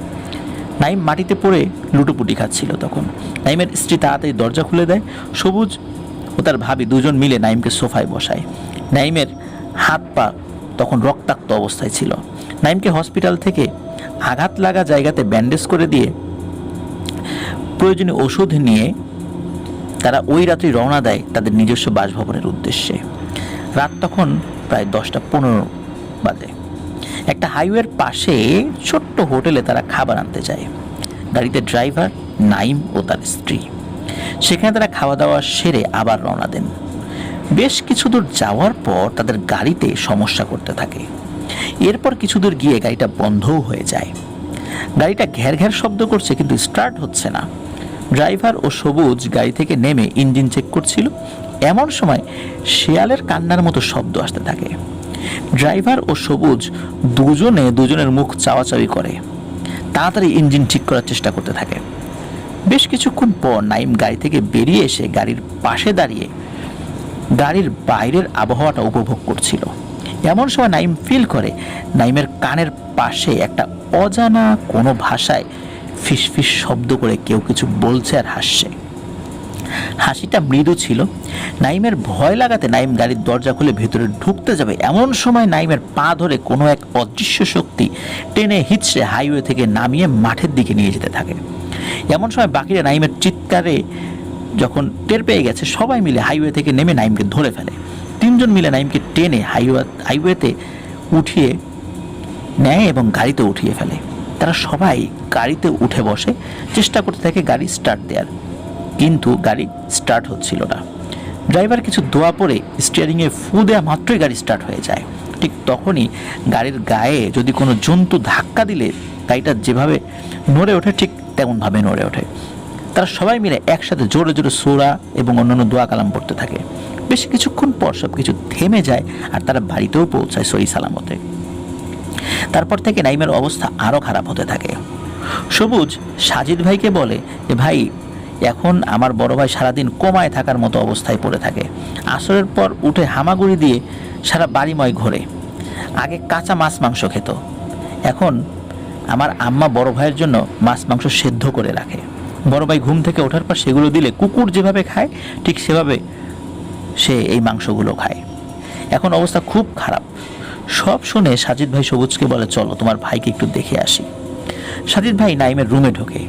নাইম মাটিতে পড়ে লুটোপুটি খাচ্ছিল। তখন নাইমের স্ত্রী তাড়াতাড়ি দরজা খুলে দেয়। সবুজ ও তার ভাবি দুজন মিলে নাইমকে সোফায় বসায়। নাইমের হাত পা তখন রক্তাক্ত অবস্থায় ছিল। নাইমকে হসপিটাল থেকে আঘাত লাগা জায়গাতে ব্যান্ডেজ করে দিয়ে প্রয়োজনীয় ওষুধ নিয়ে তারা ওই রাত্রি রওনা দেয় তাদের নিজস্ব বাসভবনের উদ্দেশ্যে। রাত তখন প্রায় 10টা 15 বাজে। একটা হাইওয়ের পাশে ছোট্ট হোটেলে তারা খাবার আনতে যায়। গাড়িতে ড্রাইভার, নাইম ও তার স্ত্রী। সেখানে তারা খাওয়া দাওয়া সেরে আবার রওনা দেন। বেশ কিছু দূর যাওয়ার পর তাদের গাড়িতে সমস্যা করতে থাকে। এরপর কিছু দূর গিয়ে গাড়িটা বন্ধও হয়ে যায়। গাড়িটা ঘ্যার ঘ্যার শব্দ করছে, কিন্তু স্টার্ট হচ্ছে না। ড্রাইভার ও সবুজ গাড়ি থেকে নেমে ইঞ্জিন চেক করছিল। এমন সময় শেয়ালের কান্নার মতো শব্দ আসতে থাকে। ড্রাইভার ও সবুজ দুজনের মুখ চাওয়াচাওয়ি করে, তাড়াতাড়ি ইঞ্জিন ঠিক করার চেষ্টা করতে থাকে। বেশ কিছুক্ষণ পর নাইম গাড়ি থেকে বেরিয়ে এসে গাড়ির পাশে দাঁড়িয়ে গাড়ির বাইরের আবহাওয়াটা উপভোগ করছিল। এমন সময় নাইম ফিল করে নাইমের কানের পাশে একটা অজানা কোনো ভাষায় ফিসফিস শব্দ করে কেউ কিছু বলছে আর হাসছে। হাসিটা মৃদু ছিল। নাইমের ভয় লাগাতে নাইম গাড়ির দরজা খুলে ভেতরে ঢুকতে যাবে, এমন সময় নাইমের পা ধরে কোনো এক অদৃশ্য শক্তি টেনে হিচড়ে হাইওয়ে থেকে নামিয়ে মাঠের দিকে নিয়ে যেতে থাকে। এমন সময় বাকিরা নাইমের চিৎকারে যখন টের পেয়ে গেছে, সবাই মিলে হাইওয়ে থেকে নেমে নাইমকে ধরে ফেলে। 3 জন মিলে নাইমকে টেনে হাইওয়েতে উঠিয়ে নেয় এবং গাড়িতে উঠিয়ে ফেলে। তারা সবাই গাড়িতে উঠে বসে, চেষ্টা করতে থাকে গাড়ি স্টার্ট দেওয়ার, কিন্তু গাড়ি স্টার্ট হচ্ছিল না। ড্রাইভার কিছু দোয়া পরে স্টিয়ারিংয়ে ফু দেওয়া মাত্রই গাড়ি স্টার্ট হয়ে যায়। ঠিক তখনই গাড়ির গায়ে যদি কোনো জন্তু ধাক্কা দিলে গাড়িটা যেভাবে নড়ে ওঠে ঠিক তেমনভাবে নড়ে ওঠে। তারা সবাই মিলে একসাথে জোরে জোরে সূরা এবং অন্যান্য দোয়া কালাম পড়তে থাকে। বেশ কিছুক্ষণ পর সব কিছু থেমে যায় আর তারা বাড়িতেও পৌঁছায় সহি সালামতে। তারপর থেকে নাইমের অবস্থা আরও খারাপ হতে থাকে। সবুজ সাজিদ ভাইকে বলে যে, ভাই এখন আমার বড় ভাই সারাদিন কোমায় থাকার মতো অবস্থায় পড়ে থাকে। আসরের পর উঠে হামাগুড়ি দিয়ে সারা বাড়িময় ঘোরে। আগে কাঁচা মাছ মাংস খেত, এখন আমার আম্মা বড় ভাইয়ের জন্য মাছ মাংস সেদ্ধ করে রাখে। বড় ভাই ঘুম থেকে ওঠার পর সেগুলো দিলে কুকুর যেভাবে খায় ঠিক সেভাবে সে এই মাংসগুলো খায়। এখন অবস্থা খুব খারাপ। সব শুনে সাজিদ ভাই সবুজকে বলে, চলো তোমার ভাইকে একটু দেখে আসি। সাজিদ ভাই নাইমের রুমে ঢোকে।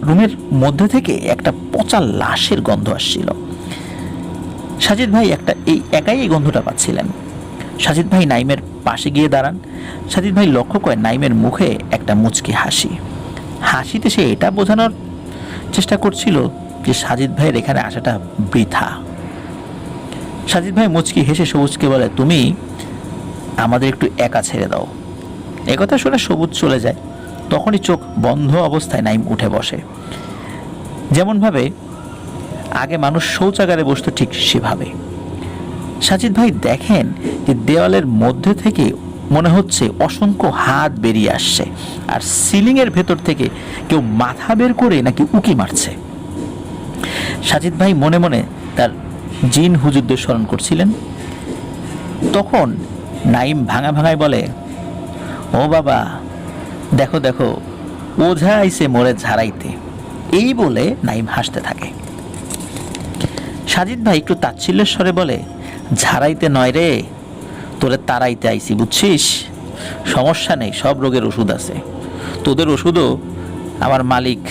রুমের মধ্যে থেকে একটা পচা লাশের গন্ধ আসছিল। সাজিদ ভাই একাই এই গন্ধটা পাচ্ছিলেন। সাজিদ ভাই নাইমের পাশে গিয়ে দাঁড়ান। সাজিদ ভাই লক্ষ্য করে নাইমের মুখে একটা মুচকি হাসি। হাসিতে সে এটা বোঝানোর চেষ্টা করছিল যে সাজিদ ভাইয়ের এখানে আসাটা বৃথা। সাজিদ ভাই মুচকি হেসে সবুজকে বলে, তুমি আমাদের একটু একা ছেড়ে দাও। একথা শুনে সবুজ চলে যায়। তখনই চোখ বন্ধ অবস্থায় নাইম উঠে বসে। যেমনভাবে আগে মানুষ শৌচাগারে বসত ঠিক সেভাবে। সাজিদ ভাই দেখেন যে দেওয়ালের মধ্যে থেকে মনে হচ্ছে অসংখ্য হাত বেরিয়ে আসছে, আর সিলিংয়ের ভেতর থেকে কেউ মাথা বের করে নাকি উকি মারছে। সাজিদ ভাই মনে মনে তার জিন হুজুরদের স্মরণ করছিলেন। তখন নাইম ভাঙা ভাঙায় বলে, ও বাবা, দেখো দেখো, ওঝা আইছে মোরে ঝাড়াইতে। এই বলে নাইম হাসতে থাকে। সাজিদ ভাই একটু তাচ্ছিল্যের স্বরে বলে, ঝাড়াইতে নয় রে, তোরে তাড়াইতে আইছি, বুঝছিস? সমস্যা নেই, সব রোগের ওষুধ আছে। তোদের ওষুধও আমার মালিক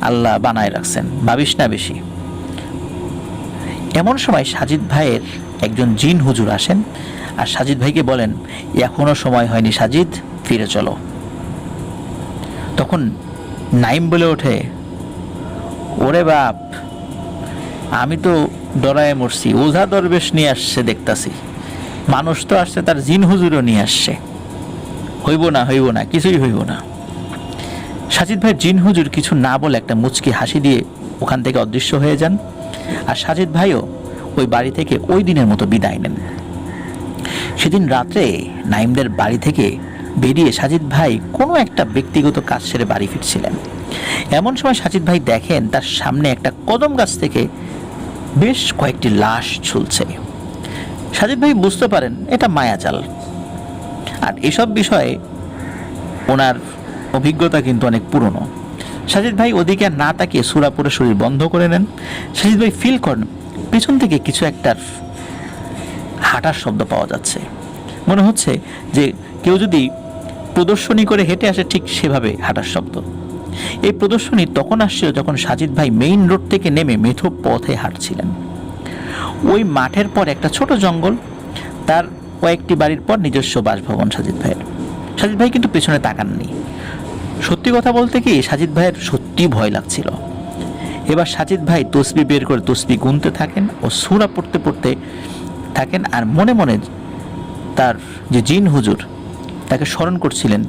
আল্লাহ বানায় রাখছেন, ভাবিস না বেশি। এমন সময় সাজিদ ভাইয়ের একজন জিন হুজুর আসেন আর সাজিদ ভাইকে বলেন, এখনো সময় হয়নি সাজিদ, ফিরে চলো। তখন নাইম বলে ওঠে, ওরে বাপ, আমি তো ডরায় মরছি, ওঝা দরবেশ নিয়ে আসছে দেখতাছি, মানুষ তো আসছে, তার জিন হুজুরও নিয়ে আসছে। হইব না, কিছুই হইব না। সাজিদ ভাই জিন হুজুর কিছু না বলে একটা মুচকি হাসি দিয়ে ওখান থেকে অদৃশ্য হয়ে যান। আর সাজিদ ভাইও ওই বাড়ি থেকে ওই দিনের মতো বিদায় নেন। সেদিন রাত্রে নাইমদের বাড়ি থেকে বেরিয়ে সাজিদ ভাই কোনো একটা ব্যক্তিগত কাজ সেরে বাড়ি ফিরছিলেন। এমন সময় সাজিদ ভাই দেখেন তার সামনে একটা কদম গাছ থেকে বেশ কয়েকটি লাশ ঝুলছে। সাজিদ ভাই বুঝতে পারেন এটা মায়াজাল। আর এসব বিষয়ে ওনার অভিজ্ঞতা কিন্তু অনেক পুরনো। সাজিদ ভাই ওদিকে না তাকিয়ে সূরা পড়ে শরীর বন্ধ করে নেন। সাজিদ ভাই ফিল করেন পেছন থেকে কিছু একটার হাঁটার শব্দ পাওয়া যাচ্ছে। মনে হচ্ছে যে কেউ যদি প্রদর্শনী করে হেঁটে আসে ঠিক সেভাবে হাঁটার শব্দ। এই প্রদর্শনী তখন আসছিল যখন সাজিদ ভাই মেইন রোড থেকে নেমে মেঠো পথে হাঁটছিলেন। ওই মাঠের পর একটা ছোট জঙ্গল, তার কয়েকটি বাড়ির পর নিজস্ব বাসভবন সাজিদ ভাইয়ের। সাজিদ ভাই কিন্তু পেছনে তাকাননি। সত্যি কথা বলতে কি, সাজিদ ভাইয়ের সত্যি ভয় লাগছিল। এবার সাজিদ ভাই তসবিহ বের করে তসবিহ গুনতে থাকেন ও সূরা পড়তে পড়তে থাকেন, আর মনে মনে তার যে জিন হুজুর তাকে স্মরণ করছিলেন,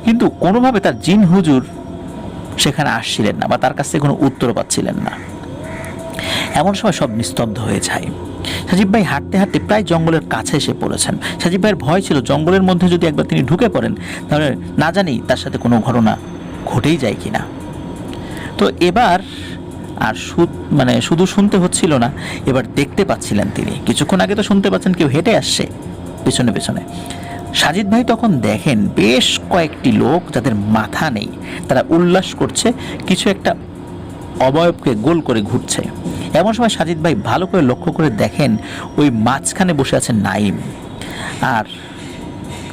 কিন্তু কোনোভাবে তার জিন হুজুর সেখানে আসছিলেন না বা তার কাছ থেকে কোনো উত্তর পাচ্ছিলেন না। এমন সময় সব নিস্তব্ধ হয়ে যায়। সাজিদ ভাই হাঁটতে হাঁটতে প্রায় জঙ্গলের কাছে এসে পড়েছেন। সাজিদ ভাইয়ের ভয় ছিল জঙ্গলের মধ্যে যদি একবার তিনি ঢুকে পড়েন তাহলে না জানি তার সাথে কোনো ঘটনা ঘটেই যায় কিনা। তো এবার আর শুধু শুনতে হচ্ছিল না, এবার দেখতে পাচ্ছিলেন তিনি। কিছুক্ষণ আগে তো শুনতে পাচ্ছেন কেউ হেঁটে আসছে পেছনে পেছনে। সাজিদ ভাই তখন দেখেন বেশ কয়েকটি লোক যাদের মাথা নেই, তারা উল্লাস করছে, কিছু একটা অবয়বকে গোল করে ঘুরছে। এমন সময় সাজিদ ভাই ভালো করে লক্ষ্য করে দেখেন ওই মাঝখানে বসে আছে নাইম, আর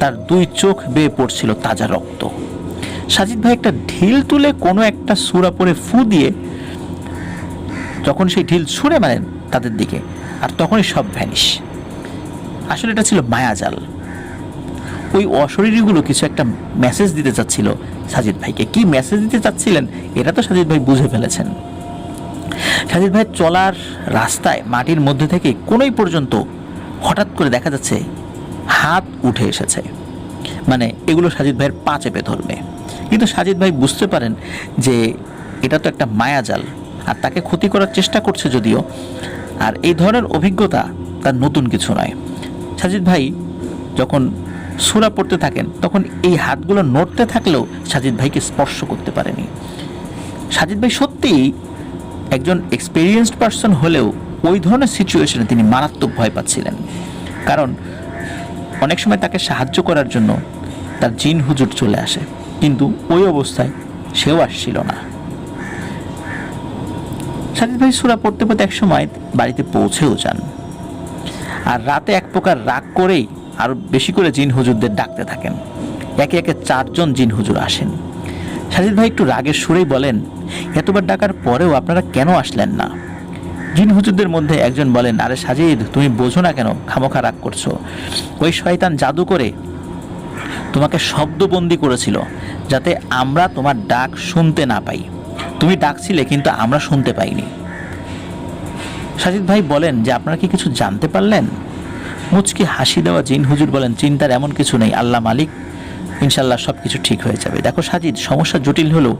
তার দুই চোখ বেয়ে পড়ছিল তাজা রক্ত। সাজিদ ভাই একটা ঢিল তুলে কোনো একটা সূরা পড়ে ফু দিয়ে যখন সেই ঢিল ছুঁড়ে মারেন তাদের দিকে, আর তখনই সব ভ্যানিশ। আসলে এটা ছিল মায়াজাল। ওই অশরীরীগুলো কিছু একটা মেসেজ দিতে চাচ্ছিল সাজিদ ভাইকে। কি মেসেজ দিতে চাচ্ছিলেন এটা তো সাজিদ ভাই বুঝে ফেলেছেন। সাজিদ ভাই চলার রাস্তায় মাটির মধ্যে থেকে কোনোই পর্যন্ত হঠাৎ করে দেখা যাচ্ছে হাত উঠে এসেছে, মানে এগুলো সাজিদ ভাইয়ের পা চেপে ধরবে। কিন্তু সাজিদ ভাই বুঝতে পারেন যে এটা তো একটা মায়াজাল, আর তাকে ক্ষতি করার চেষ্টা করছে যদিও, আর এই ধরনের অভিজ্ঞতা তার নতুন কিছু নয়। সাজিদ ভাই যখন সূরা পড়তে থাকেন তখন এই হাতগুলো নড়তে থাকলেও সাজিদ ভাইকে স্পর্শ করতে পারেনি। সাজিদ ভাই সত্যিই একজন এক্সপেরিয়েন্সড পারসন হলেও ওই ধরনের সিচুয়েশনে তিনি মারাত্মক ভয় পাচ্ছিলেন, কারণ অনেক সময় তাকে সাহায্য করার জন্য তার জিন হুজুর চলে আসে, কিন্তু ওই অবস্থায় সেও আসছিল না। সাজিদ ভাই সূরা পড়তে পড়তে এক সময় বাড়িতে পৌঁছেও যান, আর রাতে এক প্রকার রাগ করেই আরো বেশি করে জিন হুজুরদের ডাকতে থাকেন। একে একে 4 জন জিন হুজুর আসেন। সাজিদ ভাই একটু রাগের সুরেই বলেন, এতবার ডাকার পরেও আপনারা কেন আসলেন না? জিন হুজুরদের মধ্যে একজন বলেন, আরে সাজিদ, তুমি বোঝো না কেন খামোখা রাগ করছো? ওই শয়তান জাদু করে তোমাকে শব্দবন্দি করেছিল যাতে আমরা তোমার ডাক শুনতে না পাই। তুমি ডাকছিলে কিন্তু আমরা শুনতে পাইনি। সাজিদ ভাই বলেন যে আপনারা কি কিছু জানতে পারলেন? মুচকি হাসি দেওয়া জিন হুজুর বলেন, চিন্তার এমন কিছু নেই, আল্লাহ মালিক, ইনশাল্লাহ সব কিছু ঠিক হয়ে যাবে। দেখো সাজিদ, সমস্যা জটিল হলেও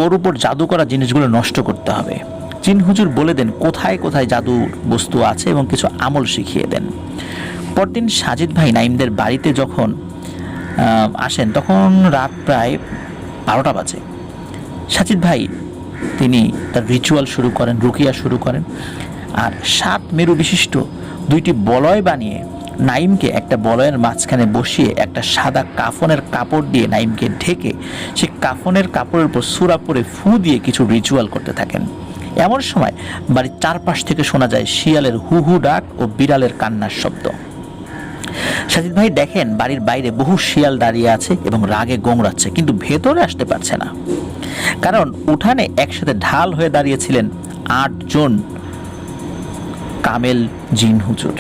ওর উপর জাদু করা জিনিসগুলো নষ্ট করতে হবে। জিন হুজুর বলে দেন কোথায় কোথায় জাদুর বস্তু আছে এবং কিছু আমল শিখিয়ে দেন। পরদিন সাজিদ ভাই নাইমদের বাড়িতে যখন আসেন তখন রাত প্রায় 12টা বাজে। সাজিদ ভাই তিনি তার রিচুয়াল শুরু করেন, রুকিয়া শুরু করেন, আর 7 মেরু বিশিষ্ট 2টি বলয় বানিয়ে নাইমকে একটা বলয়ের মাঝখানে বসিয়ে একটা সাদা কাফনের কাপড় দিয়ে নাইমকে ঢেকে সেই কাফনের কাপড়ের উপর সূরা পড়ে ফু দিয়ে কিছু রিচুয়াল করতে থাকেন। এমন সময় বাড়ির চারপাশ থেকে শোনা যায় শিয়ালের হু হু ডাক ও বিড়ালের কান্নার শব্দ। সাজিদ ভাই দেখেন বাড়ির বাইরে বহু শিয়াল দাঁড়িয়ে আছে এবং রাগে গোংড়াচ্ছে, কিন্তু ভেতরে আসতে পারছে না, কারণ উঠানে একসাথে ঢাল হয়ে দাঁড়িয়েছিলেন 8 জন কামেল জিন হুজুর।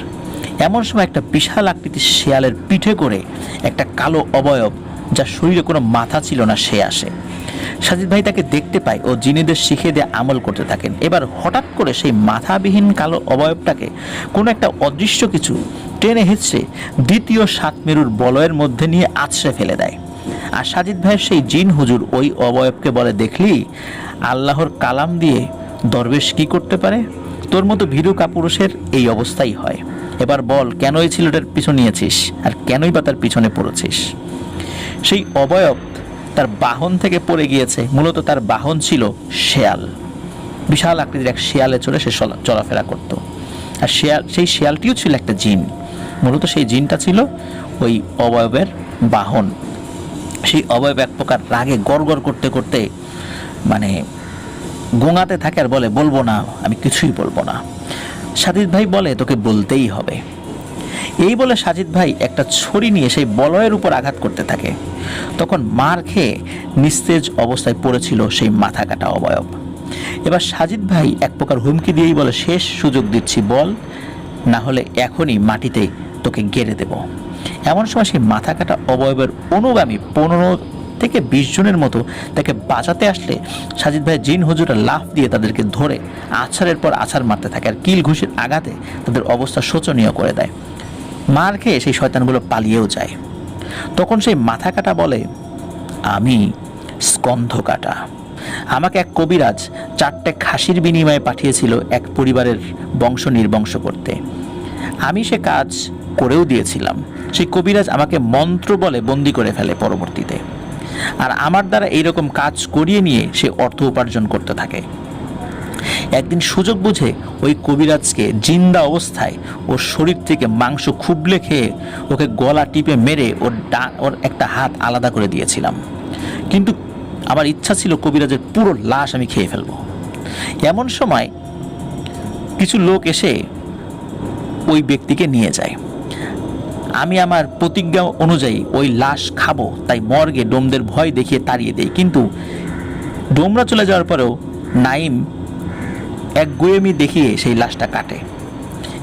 এমন সময় একটা বিশাল আকৃতির শিয়ালের পিঠে করে একটা কালো অবয়ব, যার শরীরে কোনো মাথা ছিল না, সে আসে। সাজিদ ভাই তাকে দেখতে পায় ও জিনেদের শিখিয়ে দিয়ে আমল করতে থাকেন। এবার হঠাৎ করে সেই মাথাবিহীন কালো অবয়বটাকে কোনো একটা অদৃশ্য কিছু টেনে হিঁচড়ে দ্বিতীয় 7 মেরুর বলয়ের মধ্যে নিয়ে আছড়ে ফেলে দেয়। আর সাজিদ ভাইয়ের সেই জিন হুজুর ওই অবয়বকে বলে, দেখলি আল্লাহর কালাম দিয়ে দরবেশ কি করতে পারে? তোর মতো ভীরু কাপুরুষের এই অবস্থাই হয়। এবার বল, কেন এই ছেলেটার পিছু নিয়েছিস, আর কেনই বা তার পিছনে পড়েছিস? সেই অবয়ব তার বাহন থেকে পড়ে গিয়েছে। মূলত তার বাহন ছিল শেয়াল। বিশাল আকৃতির এক শেয়ালে চড়ে সে চলাফেরা করত, আর সেই শেয়ালটিও ছিল একটা জিন। মূলত সেই জিনটা ছিল ওই অবয়বের বাহন। সেই অবয়ব এক প্রকার রাগে গড়গড় করতে করতে মানে গোঙাতে থাকে আর বলে, বলবো না, আমি কিছুই বলবো না। সাজিদ ভাই বলে, তোকে বলতেই হবে। এই বলে সাজিদ ভাই একটা ছড়ি নিয়ে সেই বলয়ের উপর আঘাত করতে থাকে। তখন মার খেয়ে নিস্তেজ অবস্থায় পড়েছিল সেই মাথা কাটা অবয়ব। এবার সাজিদ ভাই এক প্রকার হুমকি দিয়েই বলে, শেষ সুযোগ দিচ্ছি, বল, না হলে এখনই মাটিতে তোকে গেড়ে দেব। এমন সময় সেই মাথা কাটা অবয়বের অনুগামী 15 থেকে 20 জনের মতো তাকে বাঁচাতে আসলে সাজিদ ভাই জিন হুজুরা লাফ দিয়ে তাদেরকে ধরে আছাড়ের পর আছাড় মারতে থাকে, আর কিল ঘুষির আঘাতে তাদের অবস্থা শোচনীয় করে দেয়। মার খেয়ে সেই শয়তানগুলো পালিয়েও যায়। তখন সেই মাথা কাটা বলে, আমি স্কন্ধ কাটা। আমাকে এক কবিরাজ 4টে খাসির বিনিময়ে পাঠিয়েছিল এক পরিবারের বংশ নির্বংশ করতে। আমি সে কাজ করেও দিয়েছিলাম। সেই কবিরাজ আমাকে মন্ত্র বলে বন্দি করে ফেলে পরবর্তীতে, আর আমার দ্বারা এইরকম কাজ করিয়ে নিয়ে সে অর্থ উপার্জন করতে থাকে। একদিন সুযোগ বুঝে ওই কবিরাজকে জিন্দা অবস্থায় ওর শরীর থেকে মাংস খুবলে খেয়ে ওকে গলা টিপে মেরে ওর একটা হাত আলাদা করে দিয়েছিলাম, কিন্তু আমার ইচ্ছা ছিল কবিরাজের পুরো লাশ আমি খেয়ে ফেলবো। এমন সময় কিছু লোক এসে ওই ব্যক্তিকে নিয়ে যায়। আমি আমার প্রতিজ্ঞা অনুযায়ী ওই লাশ খাবো, তাই মর্গে ডোমদের ভয় দেখিয়ে তাড়িয়ে দেই। কিন্তু ডোমরা চলে যাওয়ার পরেও নাইম এক গুয়েমি দেখিয়ে সেই লাশটা কাটে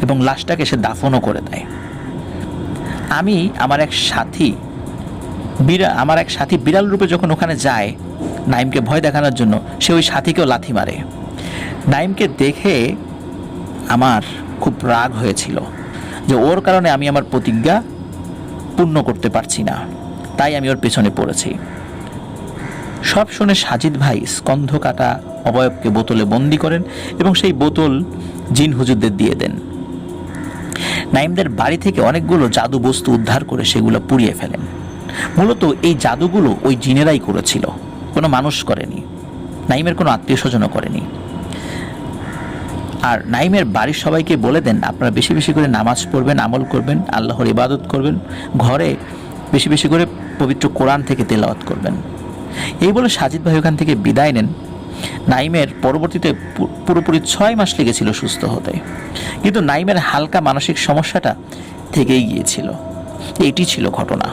এবং লাশটাকে সে দাফনও করে দেয়। আমার এক সাথী বিড়াল রূপে যখন ওখানে যায় নাইমকে ভয় দেখানোর জন্য, সে ওই সাথীকেও লাথি মারে। নাইমকে দেখে আমার খুব রাগ হয়েছিল যে ওর কারণে আমি আমার প্রতিজ্ঞা পূর্ণ করতে পারছি না, তাই আমি ওর পেছনে পড়েছি। সব শুনে সাজিদ ভাই স্কন্ধ কাটা অবয়বকে বোতলে বন্দি করেন এবং সেই বোতল জিন হুজুরদের দিয়ে দেন। নাইমদের বাড়ি থেকে অনেকগুলো জাদু বস্তু উদ্ধার করে সেগুলো পুড়িয়ে ফেলেন। মূলত এই জাদুগুলো ওই জিনেরাই করেছিল, কোনো মানুষ করেনি, নাইমের কোনো আত্মীয় স্বজনও করেনি। আর নাইমের বাড়ির সবাইকে বলে দেন, আপনারা বেশি বেশি করে নামাজ পড়বেন, আমল করবেন, আল্লাহর ইবাদত করবেন, ঘরে বেশি বেশি করে পবিত্র কোরআন থেকে তেলাওয়াত করবেন। এই বলে সাজিদ ভাই ওখান থেকে বিদায় নেন। নাইমের পরবর্তীতে পুরোপুরি 6 মাস লেগেছিল সুস্থ হতে, কিন্তু নাইমের হালকা মানসিক সমস্যাটা থেকেই গিয়েছিল। এটি ছিল ঘটনা।